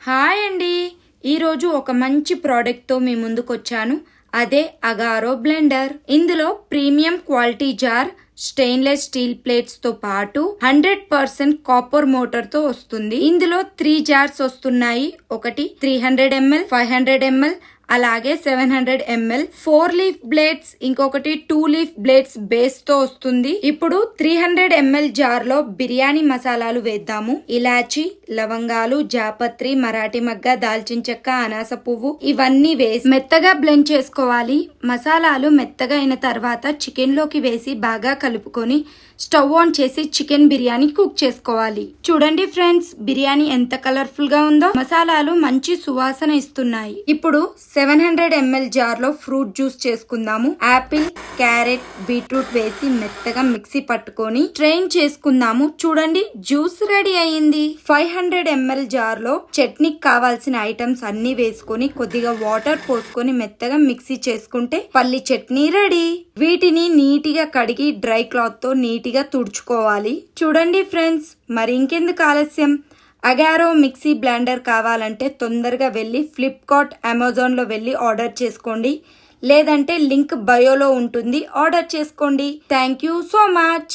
Hi అండి. ఈరోజు ఒక మంచి ప్రోడక్ట్తో మీ ముందుకు వచ్చాను. అదే అగారో బ్లెండర్. ఇందులో premium quality jar, stainless steel plates తో పాటు 100% కాపర్ మోటార్ తో వస్తుంది. ఇందులో 3 జార్స్ వస్తున్నాయి. ఒకటి 300 ml, 500 ml, అలాగే 700 ml. 4 లీఫ్ బ్లేడ్స్, ఇంకొకటి 2 లీఫ్ బ్లేడ్స్ బేస్ తో వస్తుంది. ఇప్పుడు 300 ml జార్ లో బిర్యానీ మసాలాలు వేద్దాము. ఇలాచి, లవంగాలు, జాపత్రి, మరాఠీ మగ్గ, దాల్చిన చెక్క, అనాస పువ్వు ఇవన్నీ వేసి మెత్తగా బ్లెండ్ చేసుకోవాలి. మసాలాలు మెత్తగా అయిన తర్వాత చికెన్ లోకి వేసి బాగా కలుపుకొని స్టవ్ ఆన్ చేసి చికెన్ బిర్యానీ కుక్ చేసుకోవాలి. చూడండి ఫ్రెండ్స్, బిర్యానీ ఎంత కలర్ఫుల్ గా ఉందో. మసాలాలు మంచి సువాసన ఇస్తున్నాయి. ఇప్పుడు 700 ml జార్ లో ఫ్రూట్ జ్యూస్ చేసుకుందాము. యాపిల్, క్యారెట్, బీట్రూట్ వేసి మెత్తగా మిక్సీ పట్టుకొని స్ట్రెయిన్ చేసుకుందాము. చూడండి, జ్యూస్ రెడీ అయ్యింది. 500 ml జార్ లో చట్నీకి కావాల్సిన ఐటమ్స్ అన్ని వేసుకొని కొద్దిగా వాటర్ పోసుకొని మెత్తగా మిక్సీ చేసుకుంటే పల్లి చట్నీ రెడీ. వీటిని నీటిగా కడిగి డ్రై క్లాత్ తో నీటిగా తుడుచుకోవాలి. చూడండి ఫ్రెండ్స్, మరి ఇంకెందుకు ఆలస్యం, అగారో మిక్సీ బ్లెండర్ కావాలంటే తొందరగా వెళ్ళి ఫ్లిప్కార్ట్, అమెజాన్ లో వెళ్ళి ఆర్డర్ చేసుకోండి. లేదంటే లింక్ బయోలో ఉంటుంది, ఆర్డర్ చేసుకోండి. Thank you so much.